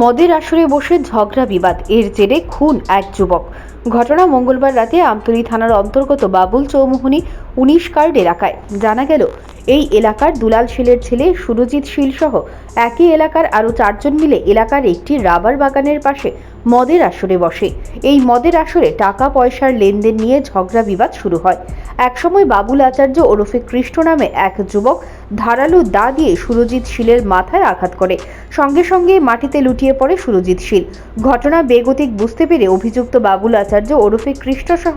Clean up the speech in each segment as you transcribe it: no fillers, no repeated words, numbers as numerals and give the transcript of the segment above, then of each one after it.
মদের আসরে বসে ঝগড়া বিবাদ, এর জেরে খুন এক যুবক। ঘটনা মঙ্গলবার রাতে আমতলী থানার অন্তর্গত বাবুল চৌমুহনী 19 কার্ড এলাকায়। জানা গেল, এই এলাকার দুলাল শীলের ছেলে সুরজিৎ শীল সহ একই এলাকার আরও 4 জন মিলে এলাকার একটি রাবার বাগানের পাশে মদের আসরে বসে। এই মদের আসরে টাকা পয়সার লেনদেন নিয়ে ঝগড়া বিবাদ শুরু হয়। একসময় বাবুল আচার্য ওরফে কৃষ্ণ নামে এক যুবক ধারালো দা দিয়ে সুরজিৎ শীলের মাথায় আঘাত করে। সঙ্গে সঙ্গে মাটিতে লুটিয়ে পড়ে সুরজিৎ শীল। ঘটনা বেগতিক বুঝতে পেরে অভিযুক্ত বাবুল আচার্য ওরফে কৃষ্ণ সহ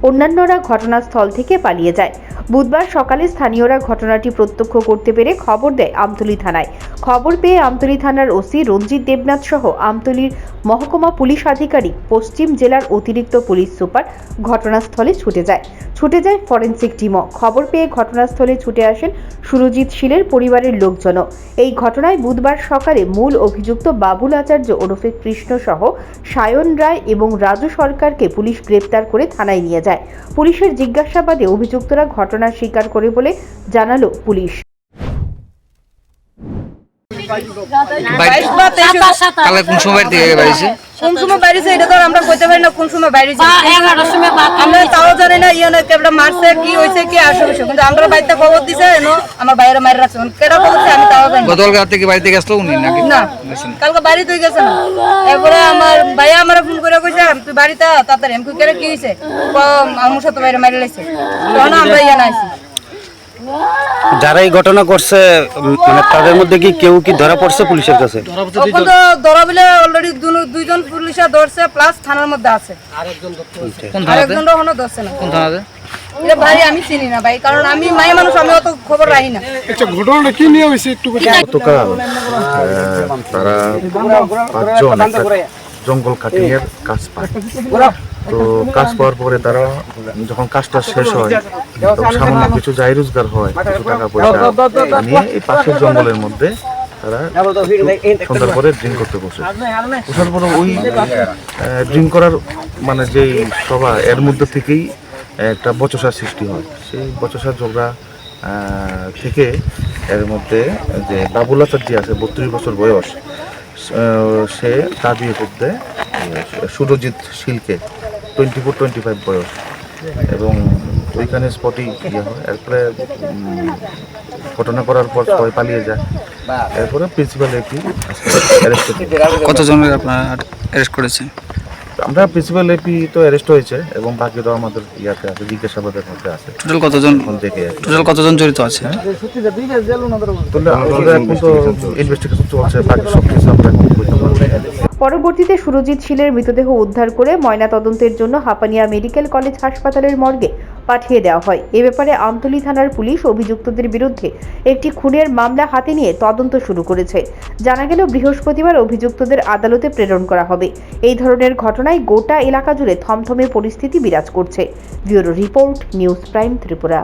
অন্যান্যরা ঘটনাস্থল থেকে পালিয়ে যায়। বুধবার সকালে স্থানীয়রা ঘটনাটি প্রত্যক্ষ করতে পেরে খবর দেয় আমতলী থানায়। খবর পেয়ে আমতলী থানার ওসি রঞ্জিত দেবনাথ সহ আমতলীর মহকুমা পুলিশ আধিকারিক, পশ্চিম জেলার অতিরিক্ত পুলিশ সুপার ঘটনাস্থলে ছুটে যায় ফরেনসিক টিমও। খবর পেয়ে ঘটনাস্থলে ছুটে আসেন সুরজিৎ শীলের পরিবারের লোকজনও। এই ঘটনায় বুধবার সকালে মূল অভিযুক্ত বাবুল আচার্য ওরফে কৃষ্ণ সহ সায়ন রায় এবং রাজু সরকারকে পুলিশ গ্রেপ্তার করে থানায় নিয়ে যায়। পুলিশের জিজ্ঞাসাবাদে অভিযুক্তরা ঘটনা স্বীকার করে বলে জানালো পুলিশ। কালে কোন সময় থেকে বাড়িছে কোন সময় বাইরেছে এটা তো আমরা কইতে পারি না। কোন সময় বাইরেছে আমরা তাও জানি না। ইয়ে কেবলা মারছে, কি হয়েছে, কি আসবে, কিন্তু আমরা বাড়িতে খবর দিছে আমার বাইরে মারি রাখছে। কেটা বলছে আমি তাও জানি। গতকাল রাত থেকে বাড়িতে গেছিল উনি নাকি? না, কালকে বাড়ি তুই গেছে না। এরপরে আমার ভাইয়া আমার ফোন করে কইছে তুই বাড়িতে তাড়াতাড়ি। আমি কেটে কি হয়েছে, আমার সাথে বাইরে মারি লাগছে। তখন আমরা ইয়ে না আইছি। যারা এই ঘটনা করছে মানে তাদের মধ্যে কি কেউ কি ধরা পড়ছে পুলিশের কাছে? তখন তো ধরা বলে অলরেডি দুইজন পুলিশে ধরছে, প্লাস থানার মধ্যে আছে। আরেকজন এখনো ধরছে না। কোন থানাতে? এটা ভাই আমি চিনি না ভাই, কারণ আমি মায়ের মানুষ, আমি অত খবর রাখি না। আচ্ছা, ঘটনাটা কি নিয়ে হয়েছে একটু গতকাল তারা 5 জন একটা জঙ্গল কাটিং এর কাজ পায়। তো কাজ পাওয়ার পরে তারা যখন কাজটা শেষ হয় তখন সামান্য কিছু যাই রোজগার হয়, কিছু টাকা পয়সা নিয়ে এই পাশের জঙ্গলের মধ্যে তারা সন্ধ্যার পরে ড্রিঙ্ক করতে বসে। বসার পরে ওই ড্রিঙ্ক করার মানে যেই সভা, এর মধ্যে থেকেই একটা বচসার সৃষ্টি হয়। সেই বচসার ঝগড়া থেকে এর মধ্যে যে বাবুল আচার্য আছে 32 বছর বয়স, সে তা দিয়ে করতে সুরজিৎ শীলকে 24-25 বয়স, এবং ওইখানে স্পটই ইয়ে হয়। এরপরে ঘটনা করার পর সবাই পালিয়ে যায়। এরপরে প্রিন্সিপাল এপি অ্যারেস্ট। কতজনের আপনারা অ্যারেস্ট করেছেন? আমরা প্রিন্সিপাল এপি তো অ্যারেস্ট হয়েছে এবং বাকিরাও আমাদের ইয়াতে আছে, জিজ্ঞাসাবাদের মধ্যে আছে। টোটাল কতজন জড়িত আছে? আমাদের এখন তো ইনভেস্টিগেশন চলছে, বাকি সব কিছু আমরা এখন বলতে পারবো না। পরবর্তীতে সুরজিৎ শীলের মৃতদেহ উদ্ধার করে ময়নাতদন্তের জন্য হাপানিয়া মেডিকেল কলেজ হাসপাতালের মর্গে পাঠিয়ে দেওয়া হয়। এ ব্যাপারে আমতলী থানার পুলিশ অভিযুক্তদের বিরুদ্ধে একটি খুনের মামলা হাতে নিয়ে তদন্ত শুরু করেছে। জানা গেল, বৃহস্পতিবার অভিযুক্তদের আদালতে প্রেরণ করা হবে। এই ধরনের ঘটনায় গোটা এলাকা জুড়ে থমথমে পরিস্থিতি বিরাজ করছে। Bureau report, news prime Tripura.